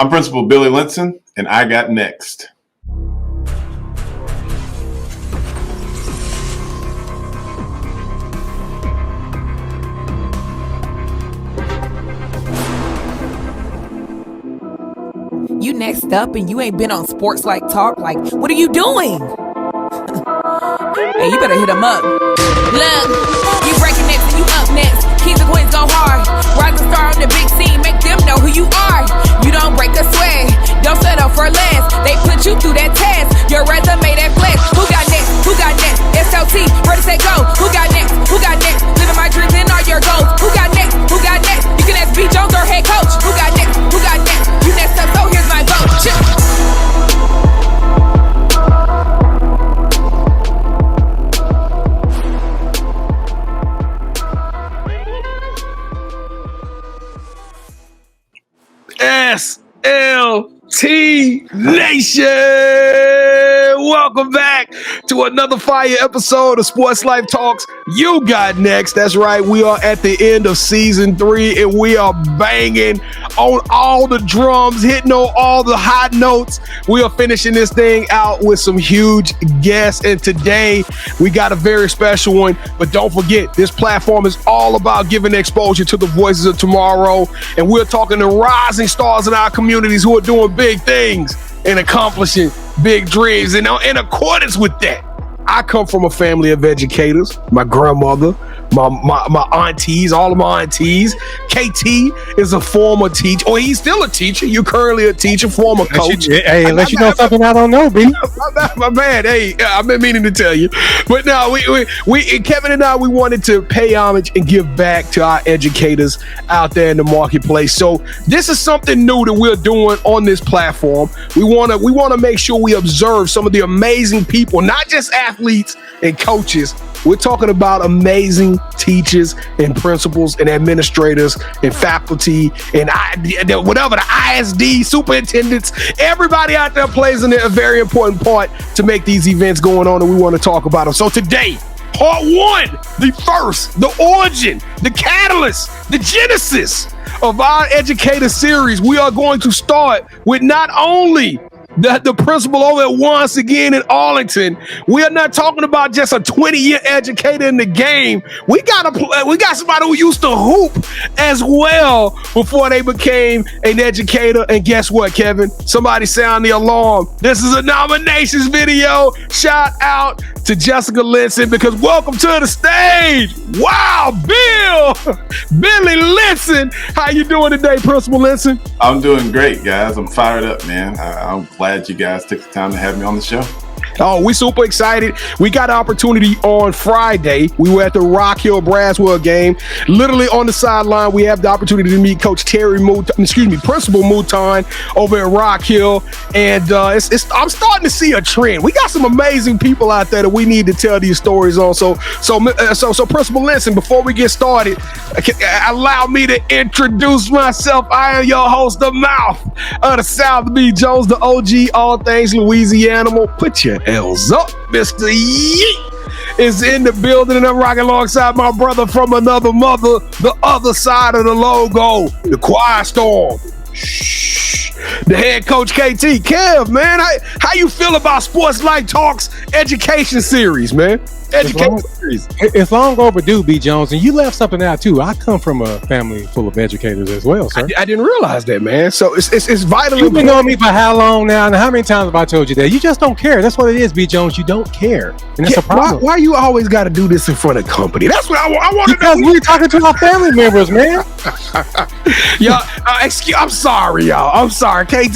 I'm Principal Billy Linson, and I got next. You next up and you ain't been on SportsLifeTalk. Like, what are you doing? Hey, you better hit him up. Look, you breaking next and you up next. Kings and queens go hard. Rise and star on the big scene. Make them know who you are. You don't break a sweat. Don't settle for less. They put you through that test. Your resume that flex. Who got next? Who got next? SLT, ready, set, go. Who got next? Who got next? Living my dreams and all your goals. Who got next? Who got next? You can ask B. Jones or head coach. Who got next? Who got next? You next up, so here's my vote. Chip. SLT Nation! Welcome back to another fire episode of Sports Life Talks. You got next. That's right. We are at the end of season 3 and we are banging on all the drums, hitting on all the high notes. We are finishing this thing out with some huge guests. And today we got a very special one. But don't forget, this platform is all about giving exposure to the voices of tomorrow. And we're talking to rising stars in our communities who are doing big things and accomplishing big dreams. And in accordance with that, I come from a family of educators. My grandmother, my aunties, all of my aunties. KT is a former teacher, or he's still a teacher. You're currently a teacher, former coach. Hey, unless you know something I don't know, B. My man, hey, I've been meaning to tell you. But no, we Kevin and I, we wanted to pay homage and give back to our educators out there in the marketplace. So this is something new that we're doing on this platform. We want to make sure we observe some of the amazing people, not just athletes and coaches. We're talking about amazing teachers and principals and administrators and faculty and whatever, the ISD, superintendents. Everybody out there plays a very important part to make these events going on, and we want to talk about them. So today, part 1, the first, the origin, the catalyst, the genesis of our educator series. We are going to start with not only the principal over at YGN in Arlington. We are not talking about just a 20-year educator in the game. We got somebody who used to hoop as well before they became an educator. And guess what, Kevin? Somebody sound the alarm. This is a nominations video. Shout out to Jessica Linson, because welcome to the stage. Wow, Billy Linson. How you doing today, Principal Linson? I'm doing great, guys. I'm fired up, man. I'm glad you guys took the time to have me on the show. Oh, we super excited. We got an opportunity on Friday. We were at the Rock Hill Braswell game. Literally on the sideline, we have the opportunity to meet Principal Mouton over at Rock Hill. And I'm starting to see a trend. We got some amazing people out there that we need to tell these stories on. So Principal Linson, before we get started, allow me to introduce myself. I am your host, the mouth of the South, B. Jones, the OG, all things Louisiana. Put your L's up. Mr. Yeet is in the building, and I'm rocking alongside my brother from another mother, the other side of the logo, the Quiet Storm. Shh. The head coach, KT. Kev, man, how you feel about Sports Life Talks education series, man? It's long overdue, B. Jones, and you left something out too. I come from a family full of educators as well, sir. I didn't realize that, man. So it's vital. You've been knowing me for how long now, and how many times have I told you that? You just don't care. That's what it is, B. Jones. You don't care, and that's a problem. Why you always got to do this in front of company? That's what I want to know. Because we're talking to our family members, man. Y'all, I'm sorry, y'all. I'm sorry, Kevin.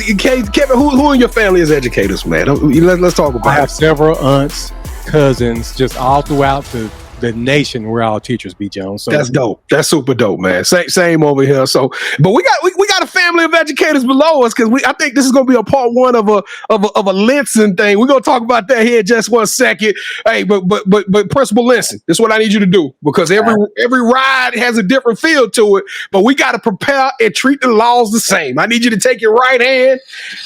Who in your family is educators, man? Let's talk about it. I have several aunts, cousins, just all throughout the nation. We're all teachers, B. Jones. So that's dope. That's super dope, man. Same over here. So, but we got a family of educators below us, because I think this is going to be a part 1 of a Linson thing. We're going to talk about that here in just 1 second. Hey, but Principal Linson, this is what I need you to do, because every ride has a different feel to it. But we got to prepare and treat the laws the same. I need you to take your right hand.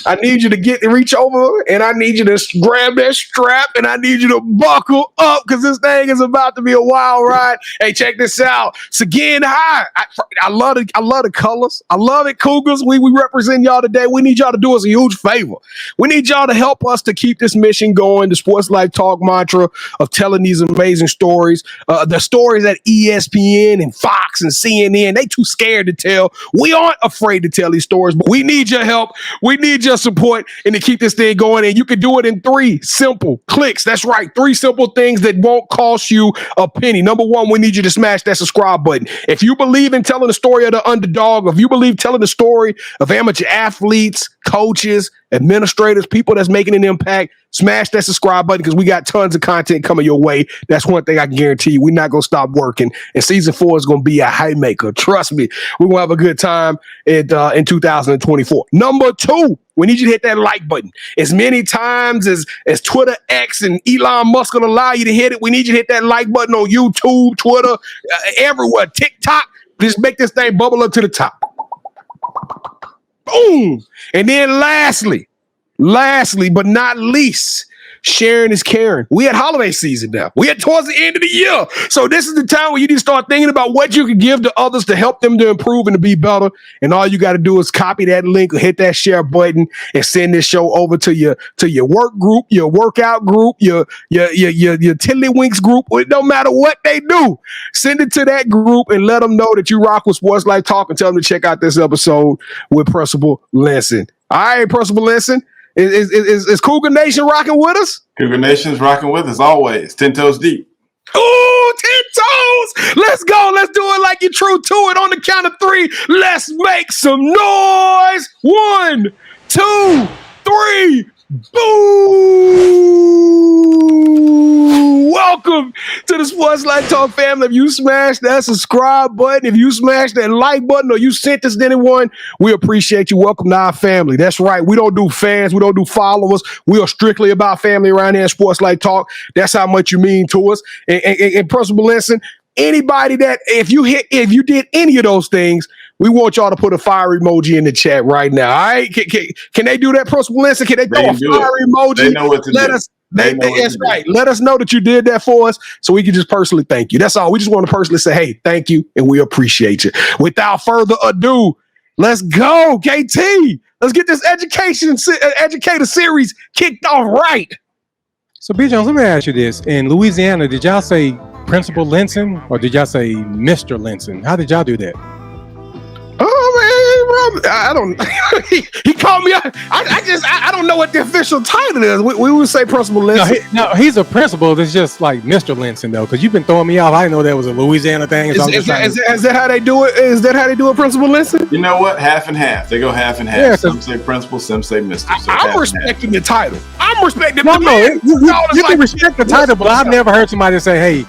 I need you to reach over, and I need you to grab that strap, and I need you to buckle up, because this thing is about to be a wild ride. Hey, check this out. Seguin High. I love the colors. I love it. Cougar Cougars. We represent y'all today. We need y'all to do us a huge favor. We need y'all to help us to keep this mission going. The Sports Life Talk mantra of telling these amazing stories. The stories that ESPN and Fox and CNN, they too scared to tell. We aren't afraid to tell these stories, but we need your help. We need your support and to keep this thing going. And you can do it in 3 simple clicks. That's right. 3 simple things that won't cost you a penny. Number 1, we need you to smash that subscribe button. If you believe in telling the story of the underdog, if you believe telling the story of amateur athletes, coaches, administrators, people that's making an impact, smash that subscribe button because we got tons of content coming your way. That's one thing I can guarantee you. We're not going to stop working. And season 4 is going to be a haymaker. Trust me. We're going to have a good time in 2024. Number 2, we need you to hit that like button. As many times as Twitter, X, and Elon Musk will allow you to hit it, we need you to hit that like button on YouTube, Twitter, everywhere, TikTok. Just make this thing bubble up to the top. Boom. And then lastly, but not least, sharing is caring. We at holiday season now. We at towards the end of the year. So this is the time where you need to start thinking about what you can give to others to help them to improve and to be better. And all you got to do is copy that link or hit that share button and send this show over to your work group, your workout group, your Tiddlywinks group. It don't matter what they do. Send it to that group and let them know that you rock with Sports Life Talk and tell them to check out this episode with Principal Linson. All right, Principal Linson. Is Cougar Nation rocking with us? Cougar Nation's rocking with us always. 10 toes deep. Ooh, 10 toes. Let's go. Let's do it like you're true to it. On the count of 3, let's make some noise. 1, 2, 3. Boom! Welcome to the Sports Life Talk family. If you smash that subscribe button, if you smash that like button, or you sent this to anyone, we appreciate you. Welcome to our family. That's right. We don't do fans. We don't do followers. We are strictly about family around here at Sports Life Talk. That's how much you mean to us. And Principal Linson, anybody that if you did any of those things, we want y'all to put a fire emoji in the chat right now. All right? Can they do that, Principal Linson? Can they throw a fire emoji? They know what to do. That's right. Let us know that you did that for us so we can just personally thank you. That's all. We just want to personally say, hey, thank you, and we appreciate you. Without further ado, let's go, KT. Let's get this educator series kicked off right. So, B. Jones, let me ask you this. In Louisiana, did y'all say Principal Linson or did y'all say Mr. Linson? How did y'all do that? Oh man, I don't. he called me. I don't know what the official title is. We would say Principal Linson. No, he's a principal. That's just like Mr. Linson though, because you've been throwing me off. I didn't know that was a Louisiana thing. Is that how they do it? Is that how they do it, Principal Linson? You know what? Half and half. They go half and half. Yeah, some say principal, some say Mr. So I'm respecting the title. I'm respecting. No, you can respect the title, but I've never heard somebody say, "Hey,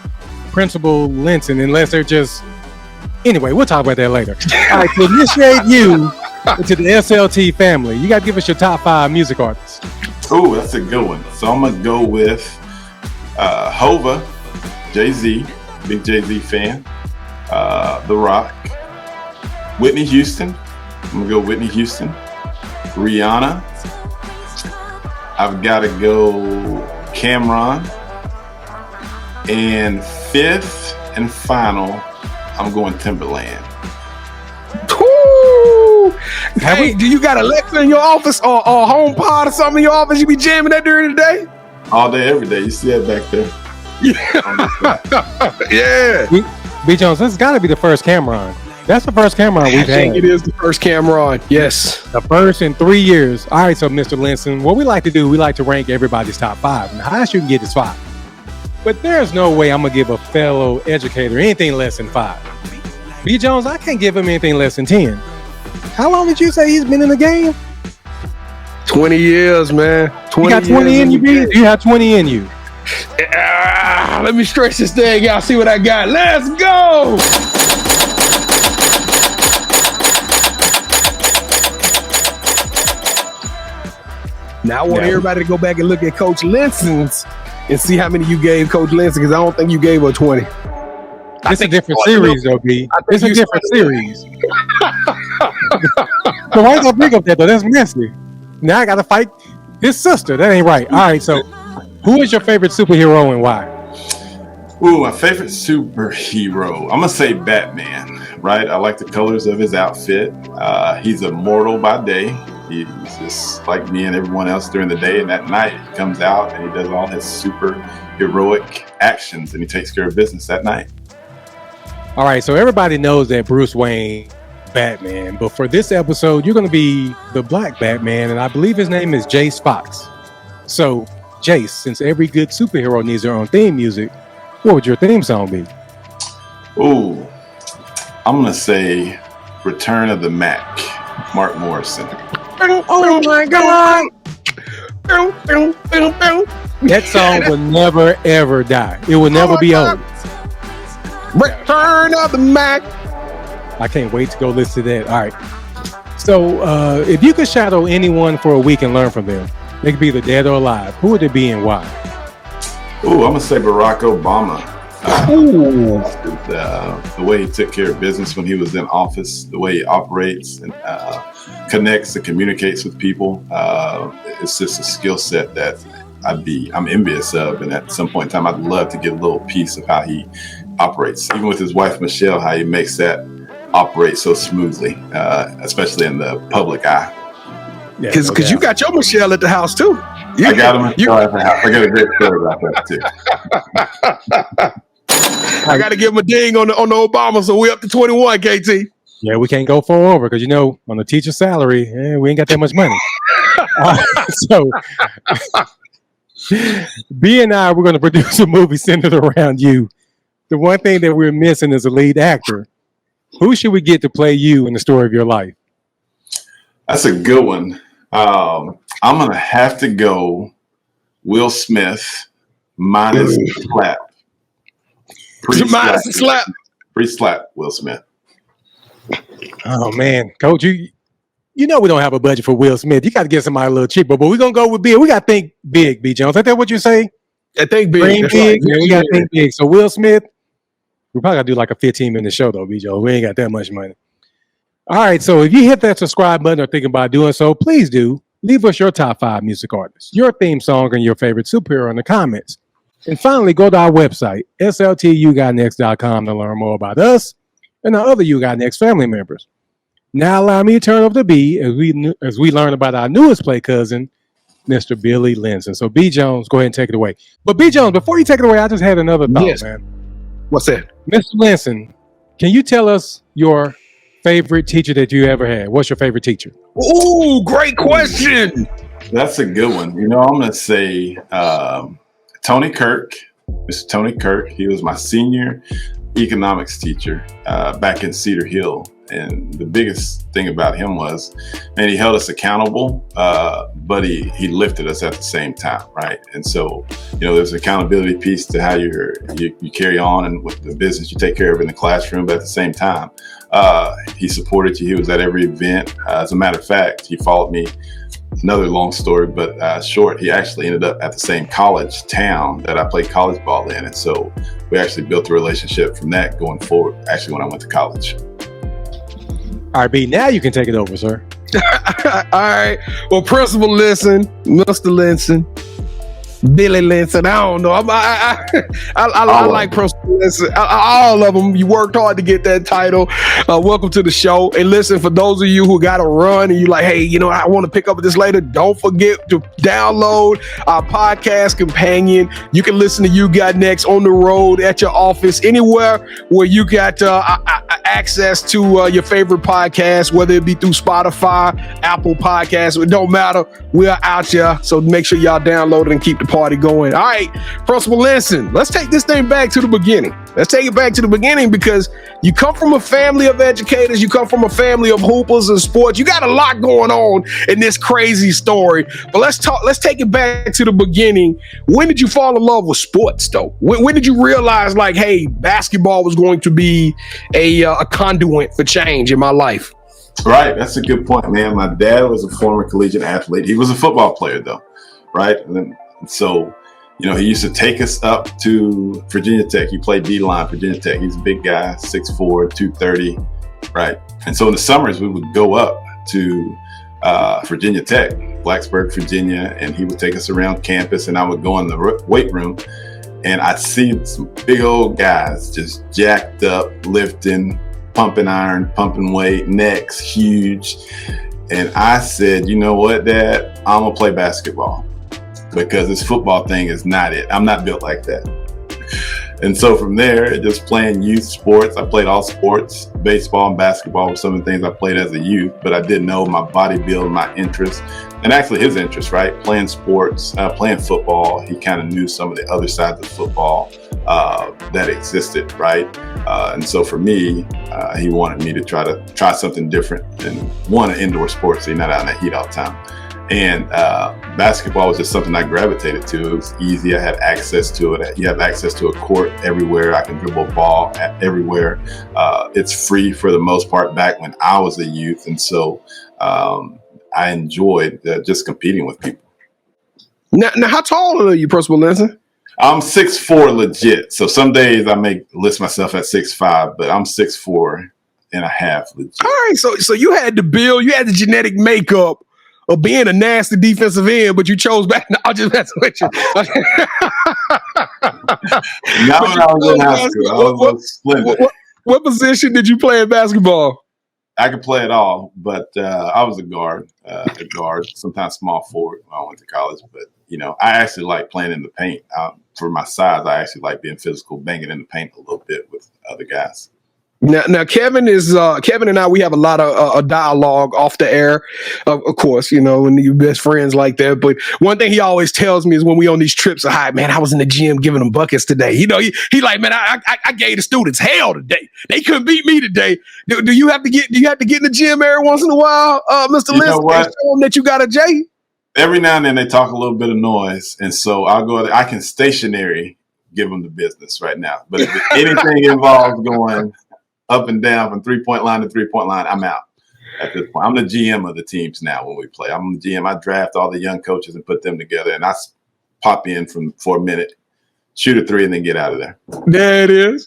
Principal Linson," unless they're just. Anyway, we'll talk about that later. All right, to initiate you into the SLT family, you got to give us your top 5 music artists. Ooh, that's a good one. So I'm going to go with Hova, Jay-Z, big Jay-Z fan, The Rock, Whitney Houston. I'm going to go Whitney Houston, Rihanna. I've got to go Cameron. And 5th and final, I'm going Timberland. Ooh. Hey, do you got Alexa in your office or HomePod or something in your office? You be jamming that during the day? All day, every day. You see that back there? Yeah. B. Jones, this has got to be the first Cameron. That's the first Cameron we've had. It is the first Cameron. Yes. The first in 3 years. All right, so Mr. Linson, what we like to do, we like to rank everybody's top 5. And the highest you can get is 5. But there's no way I'm going to give a fellow educator anything less than 5. B. Jones, I can't give him anything less than 10. How long did you say he's been in the game? 20 years, man. 20 you got 20 in you, B? You have 20 in you. Let me stretch this thing out, see what I got. Let's go! Now I want everybody to go back and look at Coach Linson's and see how many you gave Coach Linson, because I don't think you gave her 20. It's a different series, though, B. It's a different series. So why you gonna bring up that, though? That's messy. Now I gotta fight his sister. That ain't right. All right, so who is your favorite superhero and why? Ooh, my favorite superhero. I'm gonna say Batman, right? I like the colors of his outfit. He's immortal by day. He's just like me and everyone else during the day, and at night he comes out and he does all his super heroic actions, and he takes care of business at night. All right, so everybody knows that Bruce Wayne, Batman, but for this episode, you're going to be the Black Batman, and I believe his name is Jace Fox. So, Jace, since every good superhero needs their own theme music, what would your theme song be? Ooh, I'm gonna say "Return of the Mac," Mark Morrison. Oh my God! That song will never ever die. It will never be old. Return of the Mac. I can't wait to go listen to that. All right. So, if you could shadow anyone for a week and learn from them, they could be either dead or alive. Who would it be and why? Ooh, I'm gonna say Barack Obama. The way he took care of business when he was in office, the way he operates and connects and communicates with people, it's just a skill set that I'm envious of, and at some point in time I'd love to get a little piece of how he operates, even with his wife Michelle, how he makes that operate so smoothly, especially in the public eye. Because you got your Michelle at the house too. I got him at the house. I got a great story about that too. I got to give him a ding on the Obama, so we up to 21, KT. Yeah, we can't go 4 over because, on the teacher's salary, we ain't got that much money. So, B and I, we're going to produce a movie centered around you. The one thing that we're missing is a lead actor. Who should we get to play you in the story of your life? That's a good one. I'm going to have to go Will Smith minus the slap. Pre-slap Will Smith. Oh man, Coach, you know we don't have a budget for Will Smith. You got to get somebody a little cheaper, but we're gonna go with big. We got to think big, B Jones. Ain't that what you say? I think big. Big. Right. Yeah, we got to think big. So Will Smith, we probably got to do like a 15-minute show though, B Jones. We ain't got that much money. All right, so if you hit that subscribe button or thinking about doing so, please do. Leave us your top 5 music artists, your theme song, and your favorite superhero in the comments. And finally, go to our website, yougotnext.com, to learn more about us and our other YouGotNext family members. Now allow me to turn over to B as we learn about our newest play cousin, Mr. Billy Linson. So B Jones, go ahead and take it away. But B Jones, before you take it away, I just had another thought, man. What's that? Mr. Linson, can you tell us your favorite teacher that you ever had? What's your favorite teacher? Ooh, great question. That's a good one. I'm going to say Tony Kirk, Mr. Tony Kirk. He was my senior economics teacher back in Cedar Hill. And the biggest thing about him was, man, he held us accountable, but he lifted us at the same time, right? And so, there's an accountability piece to how you carry on and with the business you take care of in the classroom, but at the same time, he supported you. He was at every event. As a matter of fact, he followed me. Another long story, but short, he actually ended up at the same college town that I played college ball in. And so we actually built a relationship from that going forward, actually, when I went to college. All right, B, now you can take it over, sir. All right. Well, Principal Linson, Mr. Linson, Billy Linson. I don't know. I like Principal Linson. All of them. You worked hard to get that title. Welcome to the show. And listen, for those of you who got to run and you like, hey, I want to pick up with this later, don't forget to download our podcast companion. You can listen to You Got Next on the road, at your office, anywhere where you got access to your favorite podcast, whether it be through Spotify, Apple Podcasts. It don't matter. We are out here. So make sure y'all download it and keep the party going. All right, Principal Linson, let's take this thing back to the beginning. Let's take it back to the beginning because you come from a family of educators. You come from a family of hoopers and sports. You got a lot going on in this crazy story. But let's take it back to the beginning. When did you fall in love with sports, though? When did you realize, like, hey, basketball was going to be a conduit for change in my life? Right. That's a good point, man. My dad was a former collegiate athlete. He was a football player, though. Right. And so, he used to take us up to Virginia Tech. He played D-line Virginia Tech. He's a big guy, 6'4", 230. Right. And so in the summers, we would go up to Virginia Tech, Blacksburg, Virginia, and he would take us around campus, and I would go in the weight room and I see some big old guys just jacked up, lifting, pumping iron, pumping weight, necks huge. And I said, you know what, Dad? I'm gonna play basketball because this football thing is not it. I'm not built like that. And so from there, just playing youth sports, I played all sports, baseball and basketball were some of the things I played as a youth, but I didn't know my bodybuilding, my interest, and actually his interest, right? Playing sports, playing football. He kind of knew some of the other sides of football that existed, right? And so for me, he wanted me to try something different and an indoor sport, so you're not out in the heat all the time. And basketball was just something I gravitated to. It was easy. I had access to it. You have access to a court everywhere. I can dribble a ball everywhere. It's free for the most part back when I was a youth. And so I enjoyed just competing with people. Now, how tall are you, Principal Linson? I'm 6'4" legit. So some days I may list myself at 6'5", but I'm 6'4" and a half legit. All right. So you had the build, you had the genetic makeup of being a nasty defensive end, but you chose back. No, I'll just mess with you. Not when I was in high school. I was splendid. What position did you play in basketball? I could play it all, but I was a guard, sometimes small forward when I went to college. But, I actually like playing in the paint. For my size, I actually like being physical, banging in the paint a little bit with other guys. Now Kevin and I, we have a lot of a dialogue off the air, of course, and you're best friends like that. But one thing he always tells me is when we on these trips, hi, man, I was in the gym giving them buckets today. He like, man, I gave the students hell today. They couldn't beat me today. Do you have to get in the gym every once in a while, Mr. Linson, and show them that you got a J? Every now and then they talk a little bit of noise, and so I'll go. I can stationary give them the business right now, but if anything involves going up and down from 3-point line to 3-point line, I'm out at this point. I'm the GM of the teams now when we play. I'm the GM. I draft all the young coaches and put them together, and I pop in for a minute, shoot a three, and then get out of there. There it is.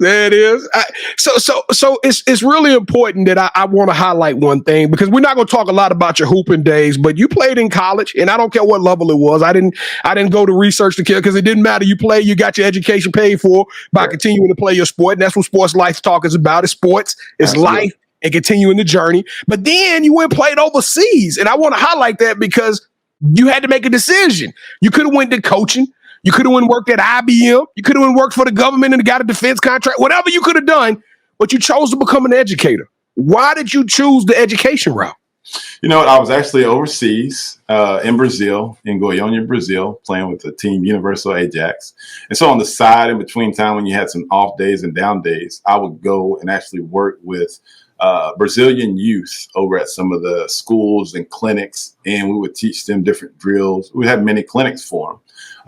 So it's really important that I want to highlight one thing, because we're not going to talk a lot about your hooping days, but you played in college, and I don't care what level it was. I didn't go to research to kill, because it didn't matter. You play, you got your education paid for by continuing to play your sport, and that's what SportsLifeTalk is about. It's sports, it's Absolutely. life, and continuing the journey. But then you went and played overseas, and I want to highlight that because you had to make a decision. You could have went to coaching. You could have went and worked at IBM. You could have went and worked for the government and got a defense contract, whatever you could have done, but you chose to become an educator. Why did you choose the education route? You know what? I was actually overseas in Brazil, in Goiânia, Brazil, playing with the team Universal Ajax. And so on the side, in between time when you had some off days and down days, I would go and actually work with Brazilian youth over at some of the schools and clinics, and we would teach them different drills. We had many clinics for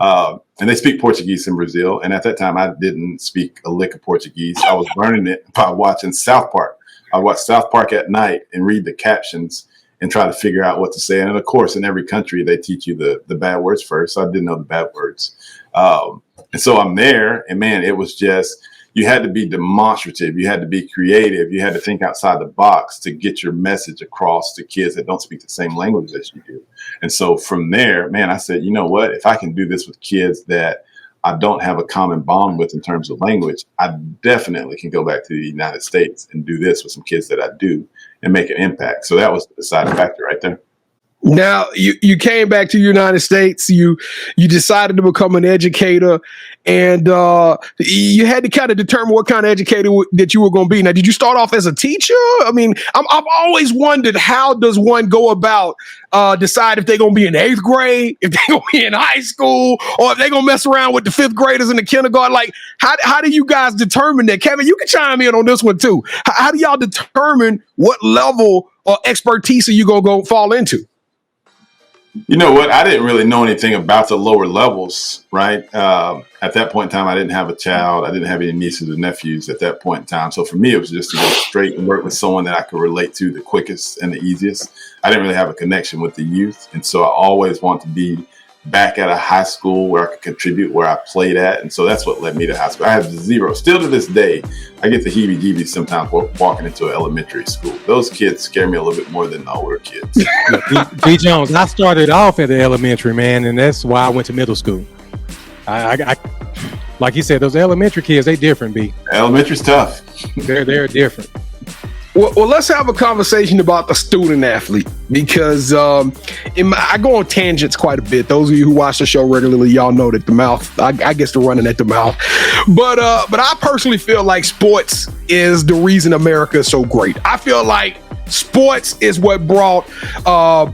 them. And they speak Portuguese in Brazil. And at that time, I didn't speak a lick of Portuguese. I was learning it by watching South Park. I watched South Park at night and read the captions and try to figure out what to say. And of course, in every country, they teach you the bad words first. So I didn't know the bad words. And so I'm there, and man, it was just, you had to be demonstrative. You had to be creative. You had to think outside the box to get your message across to kids that don't speak the same language as you do. And so from there, man, I said, you know what? If I can do this with kids that I don't have a common bond with in terms of language, I definitely can go back to the United States and do this with some kids that I do and make an impact. So that was the deciding factor right there. Now, you came back to the United States, you decided to become an educator, and you had to kind of determine what kind of educator that you were going to be. Now, did you start off as a teacher? I mean, I've always wondered, how does one go about decide if they're going to be in 8th grade, if they're going to be in high school, or if they're going to mess around with the 5th graders in the kindergarten? Like, how do you guys determine that? Kevin, you can chime in on this one too. How do y'all determine what level or expertise are you going to go fall into? You know what? I didn't really know anything about the lower levels, right? At that point in time, I didn't have a child. I didn't have any nieces or nephews at that point in time. So for me, it was just to go straight and work with someone that I could relate to the quickest and the easiest. I didn't really have a connection with the youth. And so I always wanted to be back at a high school where I could contribute, where I played at. And so that's what led me to high school. I have zero. Still to this day, I get the heebie-jeebies sometimes walking into an elementary school. Those kids scare me a little bit more than the older kids. D. Jones, I started off at the elementary, man, and that's why I went to middle school. Like you said, those elementary kids, they different, B. Elementary's tough. They're different. Well, let's have a conversation about the student athlete, because I go on tangents quite a bit. Those of you who watch the show regularly, y'all know that the mouth, I guess the running at the mouth. But I personally feel like sports is the reason America is so great. I feel like sports is what brought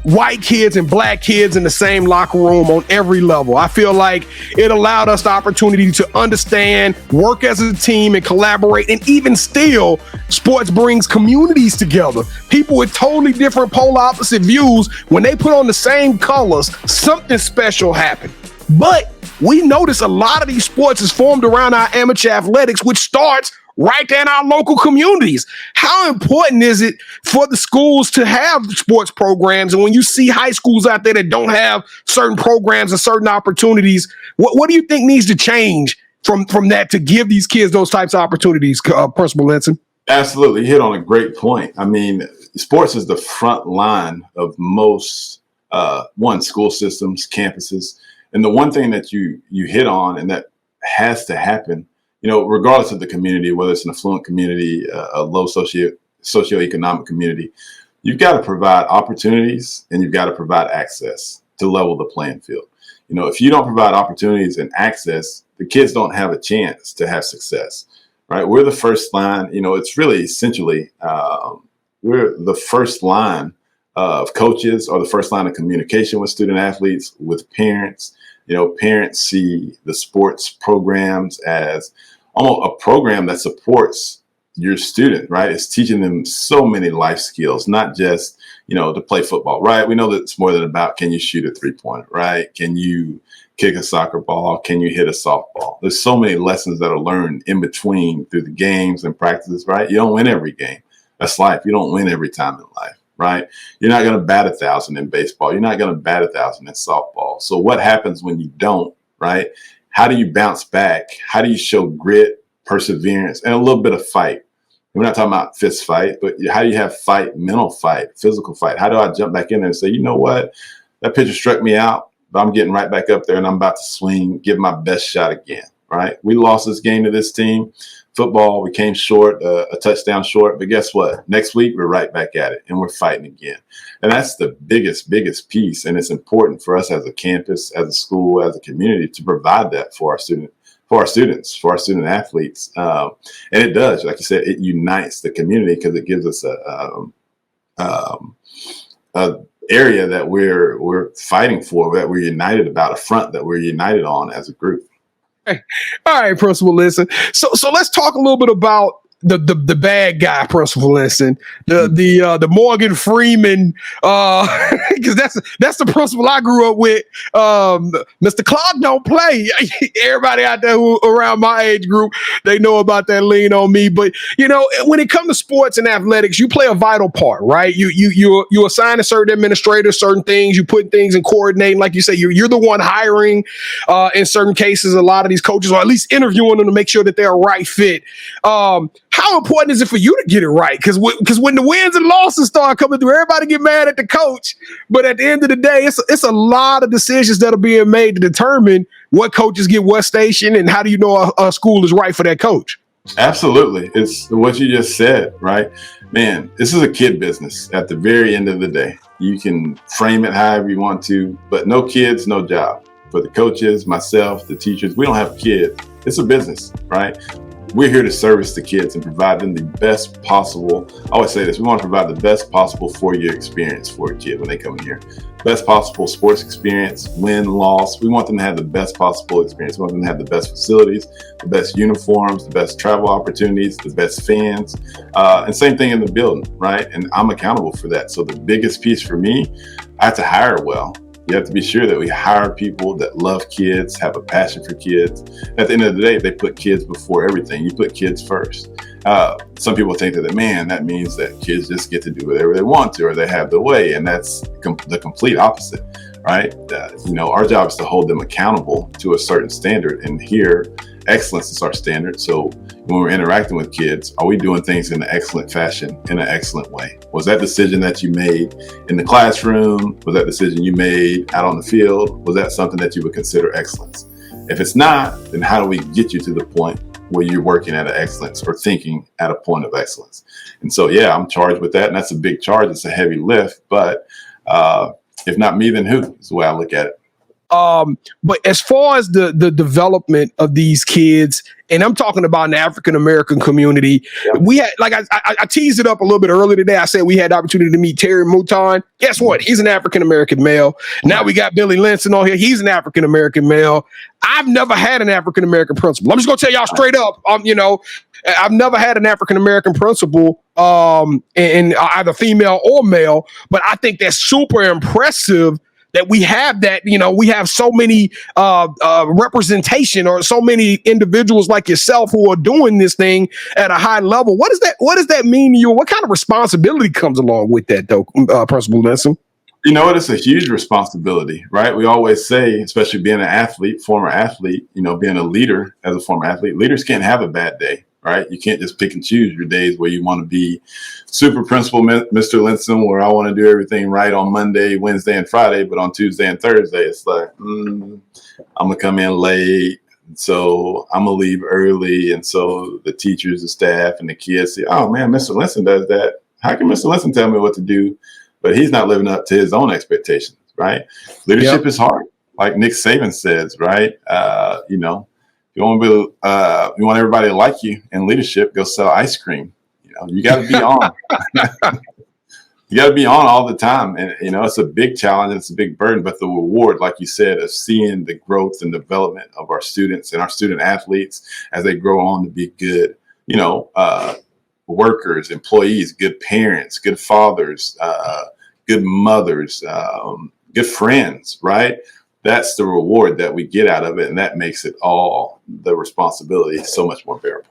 white kids and black kids in the same locker room on every level. I feel like it allowed us the opportunity to understand, work as a team, and collaborate. And even still, sports brings communities together. People with totally different polar opposite views, when they put on the same colors, something special happened. But we notice a lot of these sports is formed around our amateur athletics, which starts right there in our local communities. How important is it for the schools to have sports programs? And when you see high schools out there that don't have certain programs and certain opportunities, what do you think needs to change from that to give these kids those types of opportunities, Principal Linson? Absolutely. You hit on a great point. I mean, sports is the front line of most school systems, campuses. And the one thing that you hit on, and that has to happen, regardless of the community, whether it's an affluent community, a low socioeconomic community, you've got to provide opportunities and you've got to provide access to level the playing field. If you don't provide opportunities and access, the kids don't have a chance to have success, right? We're the first line. It's really essentially, we're the first line of coaches, or the first line of communication with student athletes, with parents. Parents see the sports programs as almost a program that supports your student, right? It's teaching them so many life skills, not just, to play football, right? We know that it's more than about, can you shoot a 3-pointer, right? Can you kick a soccer ball? Can you hit a softball? There's so many lessons that are learned in between through the games and practices, right? You don't win every game. That's life. You don't win every time in life, right? You're not going to bat 1,000 in baseball. You're not going to bat 1,000 in softball. So what happens when you don't, right? How do you bounce back? How do you show grit, perseverance, and a little bit of fight? We're not talking about fist fight, but how do you have fight, mental fight, physical fight? How do I jump back in there and say, you know what? That pitcher struck me out, but I'm getting right back up there and I'm about to swing, give my best shot again, right? We lost this game to this team. Football, we came short, a touchdown short, but guess what? Next week, we're right back at it and we're fighting again. And that's the biggest piece. And it's important for us as a campus, as a school, as a community to provide that for our student athletes. And it does, like you said, it unites the community because it gives us a area that we're fighting for, that we're united about, a front that we're united on as a group. All right, Principal Linson. So let's talk a little bit about the bad guy, Principal Linson, the Morgan Freeman, because that's the principal I grew up with. Mr. Clark don't play. Everybody out there who around my age group, they know about that lean on me. But when it comes to sports and athletics, you play a vital part, right? You assign a certain administrator certain things. You put things in coordinating, like you say. You're the one hiring. In certain cases, a lot of these coaches, or at least interviewing them to make sure that they're a right fit. How important is it for you to get it right? Because when the wins and losses start coming through, everybody get mad at the coach. But at the end of the day, it's a lot of decisions that are being made to determine what coaches get what station, and how do you know a school is right for that coach? Absolutely. It's what you just said, right? Man, this is a kid business at the very end of the day. You can frame it however you want to, but no kids, no job. For the coaches, myself, the teachers, we don't have kids. It's a business, right? We're here to service the kids and provide them the best possible. I always say this, we want to provide the best possible 4-year experience for a kid when they come in here. Best possible sports experience, win, loss. We want them to have the best possible experience. We want them to have the best facilities, the best uniforms, the best travel opportunities, the best fans, and same thing in the building, right? And I'm accountable for that. So the biggest piece for me, I have to hire well. You have to be sure that we hire people that love kids, have a passion for kids. At the end of the day, they put kids before everything. You put kids first. Some people think that means that kids just get to do whatever they want to, or they have the way. And that's the complete opposite, right? Our job is to hold them accountable to a certain standard. And here, excellence is our standard. So when we're interacting with kids, are we doing things in an excellent fashion, in an excellent way? Was that decision that you made in the classroom? Was that decision you made out on the field? Was that something that you would consider excellence? If it's not, then how do we get you to the point where you're working at an excellence or thinking at a point of excellence? And so, yeah, I'm charged with that. And that's a big charge. It's a heavy lift. But if not me, then who is the way I look at it. But as far as the development of these kids, and I'm talking about the African American community, we had, like I teased it up a little bit earlier today. I said we had the opportunity to meet Terry Mouton. Guess what? He's an African American male. Now we got Billy Linson on here. He's an African American male. I've never had an African American principal. I'm just gonna tell y'all straight up. I've never had an African American principal, in either female or male. But I think that's super impressive that we have that, we have so many representation or so many individuals like yourself who are doing this thing at a high level. What does that mean to you? What kind of responsibility comes along with that, though, Principal Linson? You know what? It's a huge responsibility, right? We always say, especially being an athlete, former athlete, being a leader as a former athlete, leaders can't have a bad day, right? You can't just pick and choose your days where you want to be super principal Mr. Linson, where I want to do everything right on Monday, Wednesday, and Friday, but on Tuesday and Thursday, it's like, I'm going to come in late. So I'm going to leave early. And so the teachers, the staff, and the kids say, oh, man, Mr. Linson does that. How can Mr. Linson tell me what to do? But he's not living up to his own expectations, right? Leadership is hard. Like Nick Saban says, right? You want everybody to like you in leadership, go sell ice cream. You got to be on. You got to be on all the time. And, it's a big challenge and it's a big burden, but the reward, like you said, of seeing the growth and development of our students and our student athletes as they grow on to be good, workers, employees, good parents, good fathers, good mothers, good friends, right? That's the reward that we get out of it. And that makes it all the responsibility so much more bearable.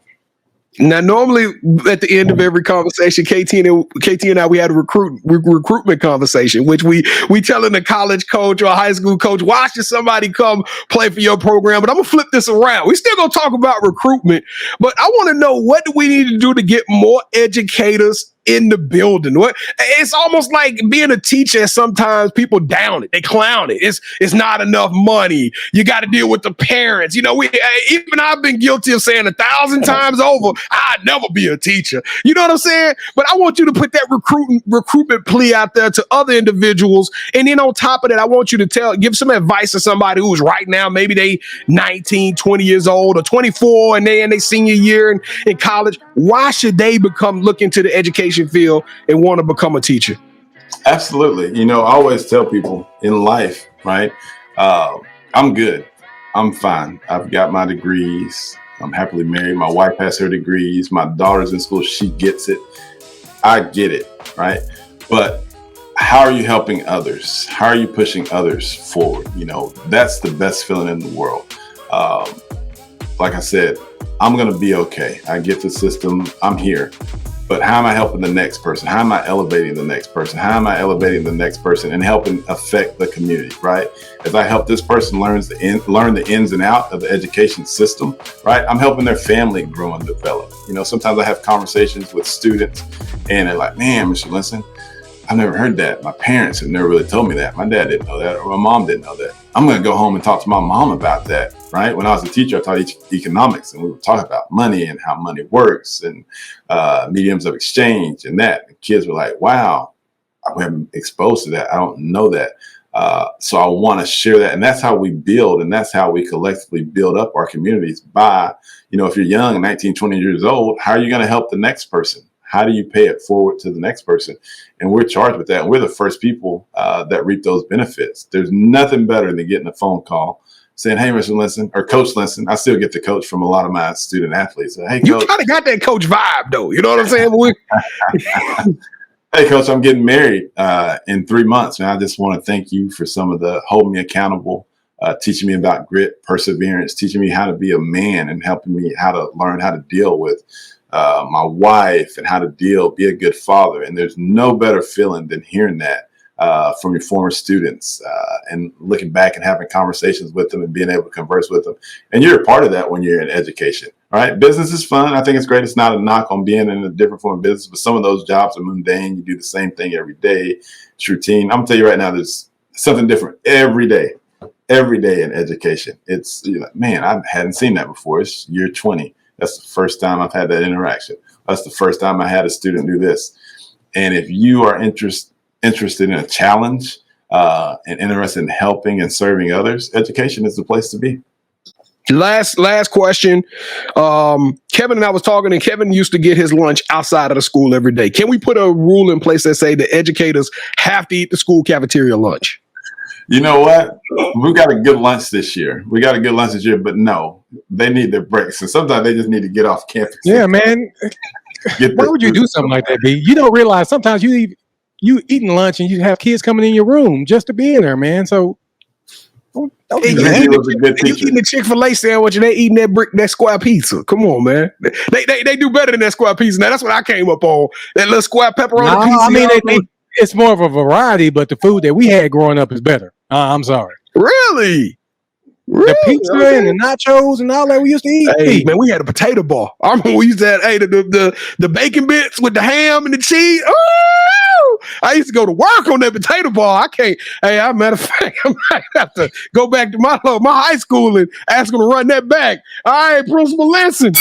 Now, normally at the end of every conversation, KT and I, we had a recruitment conversation, which we telling a college coach or a high school coach, why should somebody come play for your program? But I'm going to flip this around. We still going to talk about recruitment, but I want to know, what do we need to do to get more educators in the building? It's almost like being a teacher. Sometimes people down it, they clown it. It's not enough money. You got to deal with the parents. Even I've been guilty of saying 1,000 times over, I'd never be a teacher. You know what I'm saying? But I want you to put that recruitment plea out there to other individuals. And then on top of that, I want you to give some advice to somebody who's right now, maybe they 19, 20 years old or 24 and they in their senior year in college. Why should they look into the education field and want to become a teacher? Absolutely. I always tell people in life, right? I'm good. I'm fine. I've got my degrees. I'm happily married. My wife has her degrees. My daughter's in school. She gets it. I get it, right? But how are you helping others? How are you pushing others forward? That's the best feeling in the world. Like I said, I'm going to be okay. I get the system. I'm here. But how am I helping the next person? How am I elevating the next person? How am I elevating the next person and helping affect the community, right? As I help this person learn the ins and outs of the education system, right? I'm helping their family grow and develop. Sometimes I have conversations with students and they're like, man, Mr. Linson, I've never heard that. My parents have never really told me that. My dad didn't know that, or my mom didn't know that. I'm going to go home and talk to my mom about that, right? When I was a teacher, I taught economics, and we would talk about money and how money works and mediums of exchange and that. And kids were like, wow, I haven't exposed to that. I don't know that. So I want to share that. And that's how we build, and that's how we collectively build up our communities by, if you're young, 19, 20 years old, how are you going to help the next person? How do you pay it forward to the next person? And we're charged with that. And we're the first people that reap those benefits. There's nothing better than getting a phone call saying, hey, Mr. Linson, or Coach Linson. I still get the coach from a lot of my student athletes. Hey, Coach. You kind of got that coach vibe, though. You know what I'm saying? Hey, Coach, I'm getting married in 3 months. And I just want to thank you for some of the holding me accountable, teaching me about grit, perseverance, teaching me how to be a man and helping me how to learn how to deal with my wife and how to be a good father. And there's no better feeling than hearing that from your former students and looking back and having conversations with them and being able to converse with them. And you're a part of that when you're in education, right? Business is fun. I think it's great. It's not a knock on being in a different form of business, but some of those jobs are mundane. You do the same thing every day. It's routine. I'm gonna tell you right now, there's something different every day. every day in education. It's, man, I hadn't seen that before. It's year 20. That's the first time I've had that interaction. That's the first time I had a student do this. And if you are interested in a challenge and interested in helping and serving others, education is the place to be. Last question. Kevin and I was talking, and Kevin used to get his lunch outside of the school every day. Can we put a rule in place that say the educators have to eat the school cafeteria lunch? You know what? We got a good lunch this year. But no, they need their breaks. And sometimes they just need to get off campus. Yeah, man. Why would you do something like that, B? You don't realize sometimes you eating lunch and you have kids coming in your room just to be in there, man. So don't do that. You eating a Chick-fil-A sandwich and they eating that square pizza. Come on, man. They do better than that square pizza. Now that's what I came up on. That little square pepperoni pizza. I mean, it's more of a variety, but the food that we had growing up is better. I'm sorry. Really? The pizza and the nachos and all that we used to eat. Hey, man, we had a potato bar. I remember we used to have the bacon bits with the ham and the cheese. Oh, I used to go to work on that potato bar. I can't. Hey, as a matter of fact, I might have to go back to my high school and ask them to run that back. All right, Principal Linson.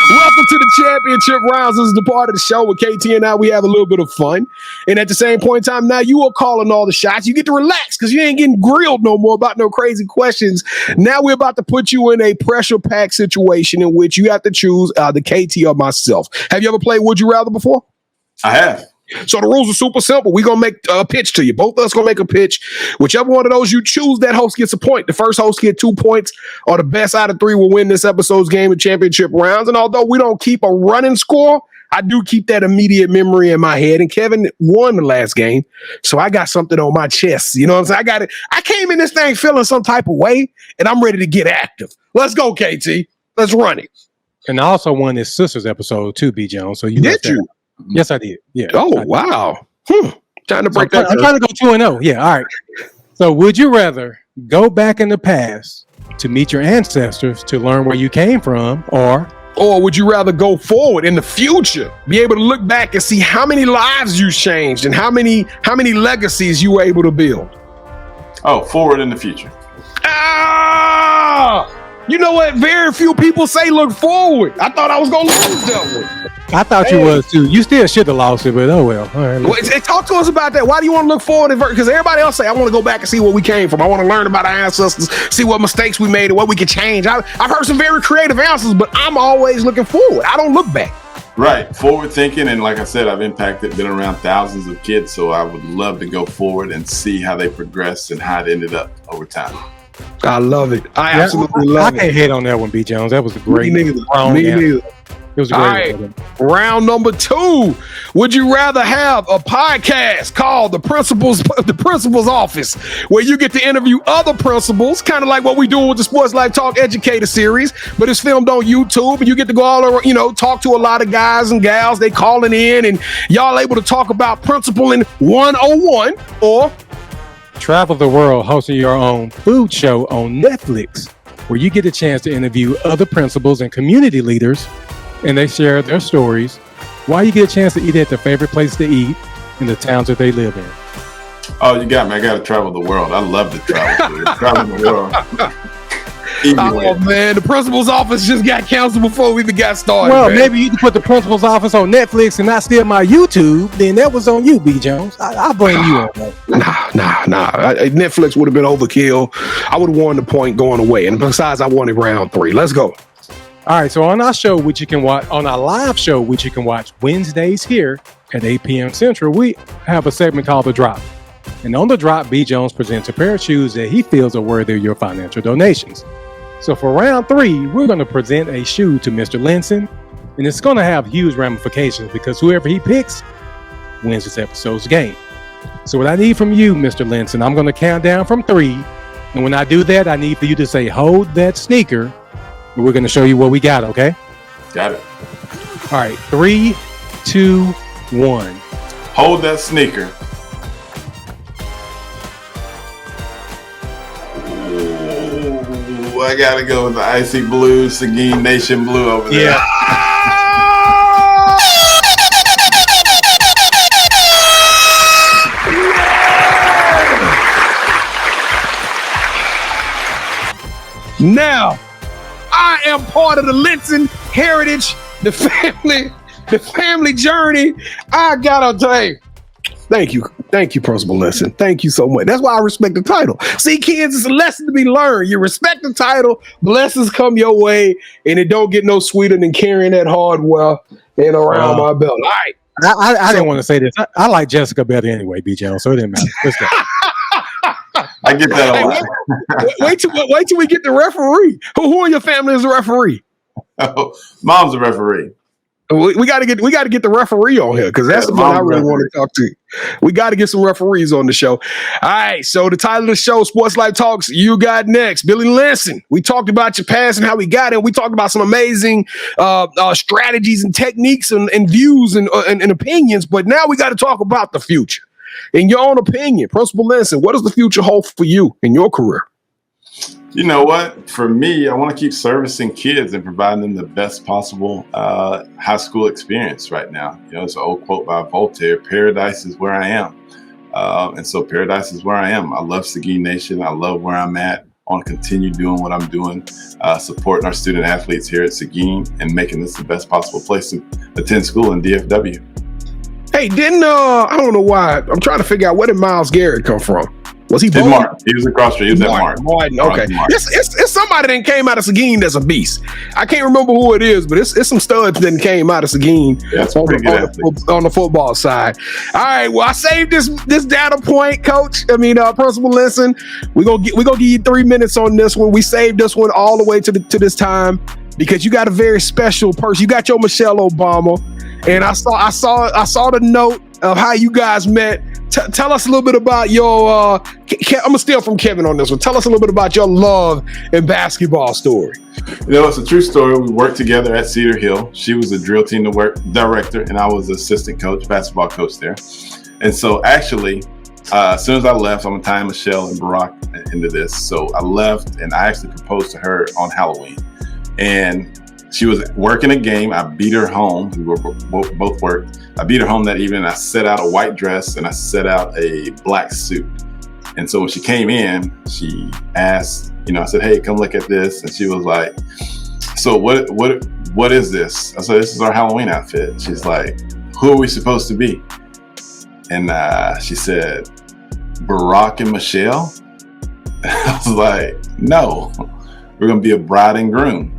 Welcome to the championship rounds. This is the part of the show with KT and I. We have a little bit of fun. And at the same point in time, now you are calling all the shots. You get to relax because you ain't getting grilled no more about no crazy questions. Now we're about to put you in a pressure-packed situation in which you have to choose the KT or myself. Have you ever played Would You Rather before? I have. So the rules are super simple. We're going to make a pitch to you. Both of us going to make a pitch. Whichever one of those you choose, that host gets a point. The first host get 2 points, or the best out of 3 will win this episode's game of championship rounds. And although we don't keep a running score, I do keep that immediate memory in my head. And Kevin won the last game, so I got something on my chest. You know what I'm saying? I got it. I came in this thing feeling some type of way, and I'm ready to get active. Let's go, KT. Let's run it. And I also won this sisters episode too, B. Jones. So did you? Yes, I did. Yeah. Oh, wow. Time to break that. I'm trying to go 2-0. Yeah. All right. So would you rather go back in the past to meet your ancestors to learn where you came from, or would you rather go forward in the future, be able to look back and see how many lives you changed and how many legacies you were able to build? Oh, forward in the future. You know what? Very few people say look forward. I thought I was going to lose that one. I thought you was too. You still should have lost it, but oh well. All right, talk to us about that. Why do you want to look forward? Because everybody else say, I want to go back and see where we came from. I want to learn about our ancestors, see what mistakes we made and what we could change. I've heard some very creative answers, but I'm always looking forward. I don't look back. Right. Forward thinking. And like I said, I've been around thousands of kids. So I would love to go forward and see how they progressed and how it ended up over time. I love it. I absolutely love it. I can't hate on that one, B. Jones. That was a great. Me neither. It was a great one. Round number 2. Would you rather have a podcast called the Principal's Office, where you get to interview other principals, kind of like what we do with the SportsLifeTalk Educator series, but it's filmed on YouTube, and you get to go all around, talk to a lot of guys and gals. They calling in, and y'all able to talk about principling 101, or travel the world hosting your own food show on Netflix, where you get a chance to interview other principals and community leaders, and they share their stories while you get a chance to eat at their favorite place to eat in the towns that they live in. Oh, you got me. I got to travel the world. I love to travel. Travel the world. Oh, man. The principal's office just got canceled before we even got started. Well, man. Maybe you can put the principal's office on Netflix and not steal my YouTube. Then that was on you, B. Jones. I blame you on that. Nah. Netflix would have been overkill. I would have won the point going away. And besides, I wanted round 3. Let's go. All right, so on our show, which you can watch on our live show, which you can watch Wednesdays here at 8 p.m. Central, we have a segment called The Drop. And on The Drop, B. Jones presents a pair of shoes that he feels are worthy of your financial donations. So for round 3, we're going to present a shoe to Mr. Linson, and it's going to have huge ramifications because whoever he picks wins this episode's game. So what I need from you, Mr. Linson, I'm going to count down from 3, and when I do that, I need for you to say, "Hold that sneaker." We're going to show you what we got, okay? Got it. All right, 3, 2, 1. Hold that sneaker. Ooh, I got to go with the icy blue, Seguin Nation blue over there. Yeah. Now, I am part of the Linson heritage, the family journey. I gotta say, thank you, Principal Linson. Thank you so much. That's why I respect the title. See, kids, it's a lesson to be learned. You respect the title, blessings come your way, and it don't get no sweeter than carrying that hardware and around my belt. All right. I didn't want to say this. I like Jessica better anyway, BJ, so it didn't matter. Let's go. I get that a lot. Wait till we get the referee. Who in your family is the referee? Oh, mom's a referee. We got to get the referee on here because that's the one I really want to talk to. We got to get some referees on the show. All right, so the title of the show, Sports Life Talks, You Got Next. Billy Linson. We talked about your past and how we got it. We talked about some amazing strategies and techniques and views and opinions, but now we got to talk about the future. In your own opinion, Principal Linson, what does the future hold for you in your career? You know what? For me, I want to keep servicing kids and providing them the best possible high school experience right now. You know, it's an old quote by Voltaire, paradise is where I am. And so paradise is where I am. I love Seguin Nation. I love where I'm at. I want to continue doing what I'm doing, supporting our student athletes here at Seguin and making this the best possible place to attend school in DFW. Hey, I don't know why. I'm trying to figure out where did 𝐤𝐤𝐬𝐷 come from? Was he born? Mark. He was across the street. He was at Martin. Okay. It's somebody that came out of Seguin that's a beast. I can't remember who it is, but it's some studs that came out of Seguin on the football side. All right. Well, I saved this data point, Coach. Principal Linson. We're gonna give you 3 minutes on this one. We saved this one all the way to this time because you got a very special person. You got your Michelle Obama, and I saw the note of how you guys met. Tell us a little bit about your, I'm going to steal from Kevin on this one. Tell us a little bit about your love and basketball story. You know, it's a true story. We worked together at Cedar Hill. She was the drill team director, and I was the assistant coach, basketball coach there. And so actually, as soon as I left, I'm going to tie Michelle and Barack into this. So I left, and I actually proposed to her on Halloween. And she was working a game. I beat her home. We were both worked. I beat her home that evening. I set out a white dress and I set out a black suit. And so when she came in, she asked, I said, "Hey, come look at this." And she was like, "So what is this?" I said, "This is our Halloween outfit." She's like, "Who are we supposed to be?" And she said, "Barack and Michelle." I was like, "No, we're going to be a bride and groom."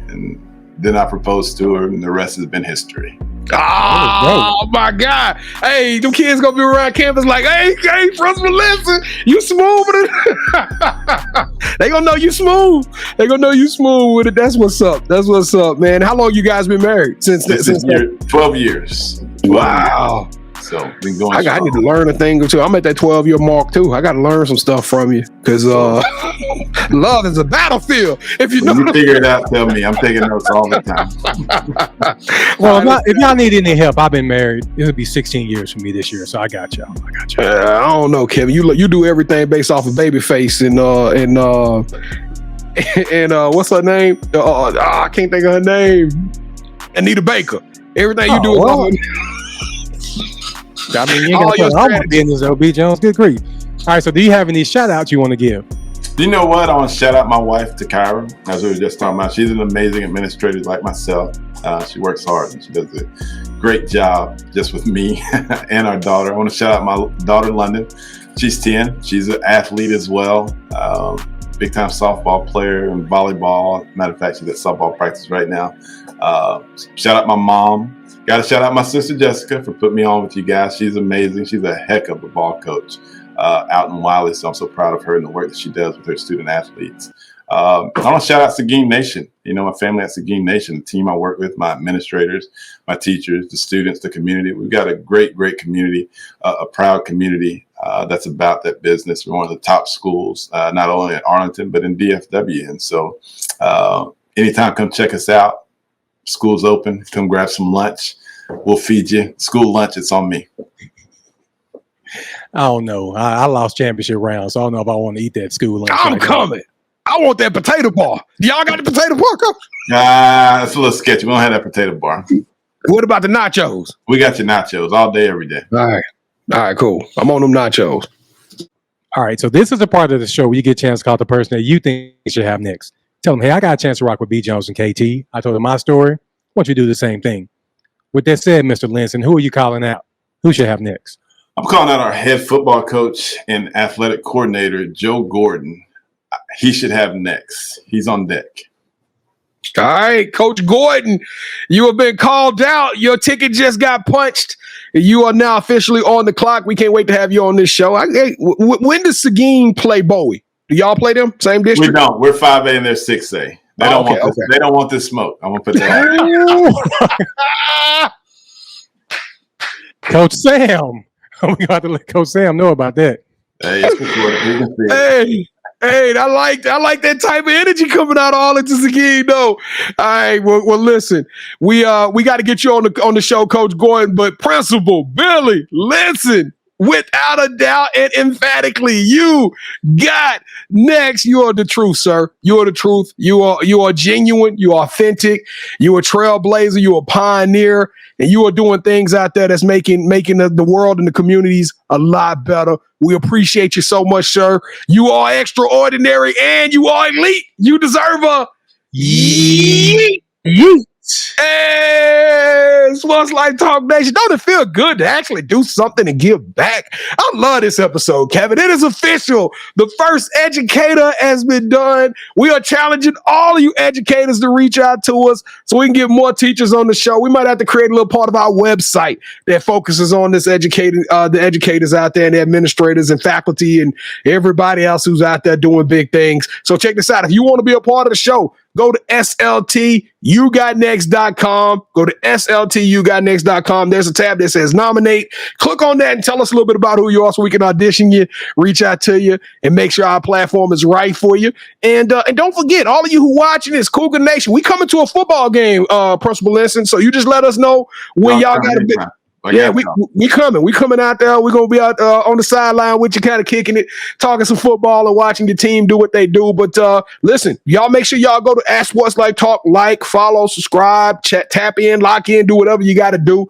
And then I proposed to her, and the rest has been history. Oh my God. Hey, them kids gonna be around campus like, hey, Principal Linson, you smooth with it. They gonna know you smooth. They gonna know you smooth with it. That's what's up, man. How long you guys been married? Since 12 years. Wow. So been going. I need to learn a thing or two. I'm at that 12-year mark too. I got to learn some stuff from you because love is a battlefield. If you figure it out, tell me. I'm taking notes all the time. Well, if y'all need any help, I've been married. It'll be 16 years for me this year, so I got y'all. I don't know, Kevin. You do everything based off of Babyface and what's her name? I can't think of her name. Anita Baker. Everything you do is off of. I mean, you ain't got to put all my business, though, B. Jones. Good grief. All right, so do you have any shout-outs you want to give? You know what? I want to shout out my wife, Takara. As we were just talking about, she's an amazing administrator like myself. She works hard, and she does a great job just with me and our daughter. I want to shout out my daughter, London. She's 10. She's an athlete as well. Big-time softball player and volleyball. Matter of fact, she's at softball practice right now. Shout out my mom. Got to shout out my sister Jessica for putting me on with you guys. She's amazing. She's a heck of a ball coach out in Wylie, so I'm so proud of her and the work that she does with her student athletes. I want to shout out Seguin Nation. My family at Seguin Nation, the team I work with, my administrators, my teachers, the students, the community. We've got a great community, a proud community that's about that business. We're one of the top schools, not only in Arlington, but in DFW. And so anytime, come check us out. School's open. Come grab some lunch. We'll feed you. School lunch, it's on me. I don't know. I lost championship round, so I don't know if I want to eat that school lunch. I'm coming. I want that potato bar. Y'all got the potato bar, Coach? That's a little sketchy. We don't have that potato bar. What about the nachos? We got your nachos all day, every day. All right, cool. I'm on them nachos. All right, so this is the part of the show where you get a chance to call the person that you think should have next. Tell them, hey, I got a chance to rock with B. Jones and KT. I told them my story. I want you to do the same thing. With that said, Mr. Linson, who are you calling out? Who should have next? I'm calling out our head football coach and athletic coordinator, Joe Gordon. He should have next. He's on deck. All right, Coach Gordon, you have been called out. Your ticket just got punched. You are now officially on the clock. We can't wait to have you on this show. When does Seguin play Bowie? Do y'all play them? Same district? We don't. We're 5A and they're 6A. They don't want this smoke. I'm gonna put that out. Coach Sam. We got to let Coach Sam know about that. Hey, it's recorded. Hey, I like that type of energy coming out of Arlington Seguin, though. All right, well, listen, we got to get you on the show, Coach Gordon, but Principal Billy Linson, without a doubt and emphatically, you got next. You are the truth, sir. You are the truth. You are genuine. You are authentic. You are a trailblazer. You are a pioneer, and you are doing things out there that's making the world and the communities a lot better. We appreciate you so much, sir. You are extraordinary and you are elite. You deserve a yeet. Hey, SportsLifeTalk Nation. Don't it feel good to actually do something and give back? I love this episode, Kevin. It is official. The first educator has been done. We are challenging all of you educators to reach out to us so we can get more teachers on the show. We might have to create a little part of our website that focuses on this the educators out there and the administrators and faculty and everybody else who's out there doing big things. So check this out. If you want to be a part of the show, go to SLTyougotnext.com. Go to SLTyougotnext.com. There's a tab that says nominate. Click on that and tell us a little bit about who you are so we can audition you, reach out to you, and make sure our platform is right for you. And don't forget, all of you who watching this, Cougar Nation, we coming to a football game, Principal Linson. So you just let us know when y'all got a big... Yeah, we coming. We coming out there. We're going to be out on the sideline with you, kind of kicking it, talking some football and watching the team do what they do. But listen, y'all make sure y'all go to @SportsLifeTalk, like, follow, subscribe, chat, tap in, lock in, do whatever you got to do.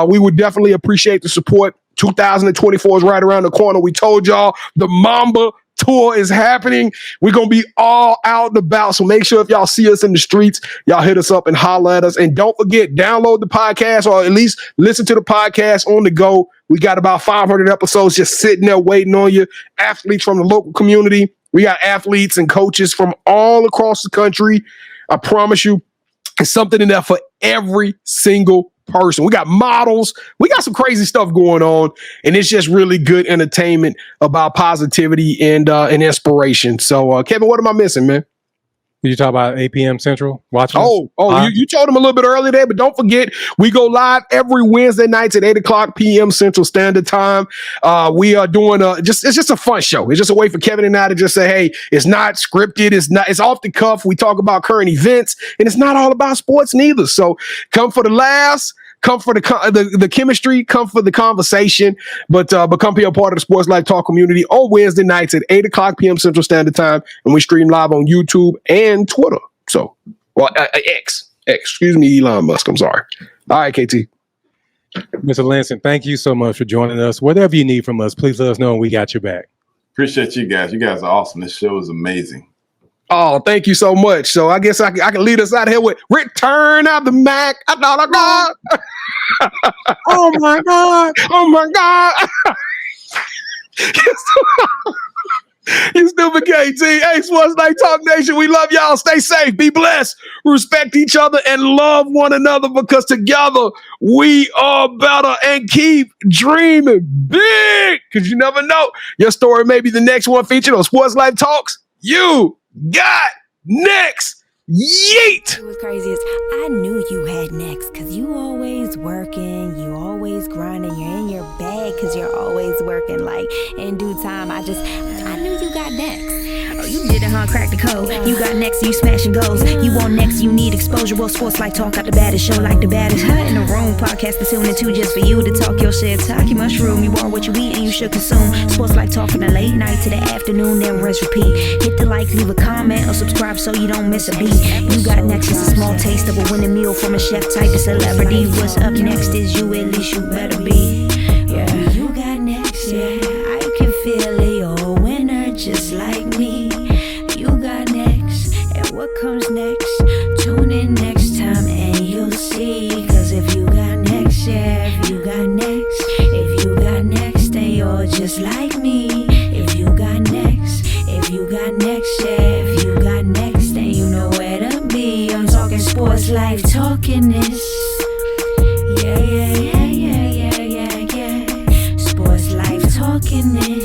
We would definitely appreciate the support. 2024 is right around the corner. We told y'all the Mamba tour is happening. We're going to be all out and about. So make sure if y'all see us in the streets, y'all hit us up and holler at us. And don't forget, download the podcast or at least listen to the podcast on the go. We got about 500 episodes just sitting there waiting on you. Athletes from the local community. We got athletes and coaches from all across the country. I promise you, it's something in there for every single person. We got models. We got some crazy stuff going on, and it's just really good entertainment about positivity and inspiration. So, Kevin, what am I missing, man? Did you talk about 8 p.m. Central? Watching? You told him a little bit earlier there, but don't forget, we go live every Wednesday nights at 8 o'clock p.m. Central Standard Time. We are doing it's just a fun show. It's just a way for Kevin and I to just say, hey, it's not scripted. It's off the cuff. We talk about current events, and it's not all about sports neither. So come for the laughs. Come for the chemistry, come for the conversation, but become a part of the SportsLifeTalk community on Wednesday nights at 8 o'clock p.m. Central Standard Time, and we stream live on YouTube and Twitter. So, X. Excuse me, Elon Musk. I'm sorry. All right, KT. Mr. Linson, thank you so much for joining us. Whatever you need from us, please let us know and we got your back. Appreciate you guys. You guys are awesome. This show is amazing. Oh, thank you so much. So I guess I can lead us out here with Return of the Mac. Oh my God. Oh my God. Oh my God. You stupid KT. Hey, SportsLifeTalk Nation, we love y'all. Stay safe. Be blessed. Respect each other and love one another because together we are better, and keep dreaming big because you never know. Your story may be the next one featured on SportsLifeTalks. You got next. Yeet. It was crazy is I knew you had next because you always working, you always grinding, you're in your bag because you're always working. Like in due time, I knew you got next. Oh, you did it, huh? Crack the code. You got next, you smashing goals. You want next, you need exposure. Well, SportsLifeTalk got the baddest show, like the baddest hut in the room. Podcast is tuning to just for you to talk your shit. Talk your mushroom. You are what you eat and you should consume. SportsLifeTalk from the late night to the afternoon, then rest repeat. Hit the like, leave a comment, or subscribe so you don't miss a beat. You got next is a small taste of a winning meal from a chef type of celebrity. What's up next is you, at least you better be. Yeah, you got next, yeah. I can feel it, you're a winner just like me. You got next, and what comes next. Tune in next time and you'll see. Cause if you got next, yeah, if you got next. If you got next, then you're just like me. If you got next, if you got next, yeah, if you got next, then you know where to be. I'm talking sports life, talking this. Yeah, yeah, yeah, yeah, yeah, yeah, yeah. Sports life, talking this.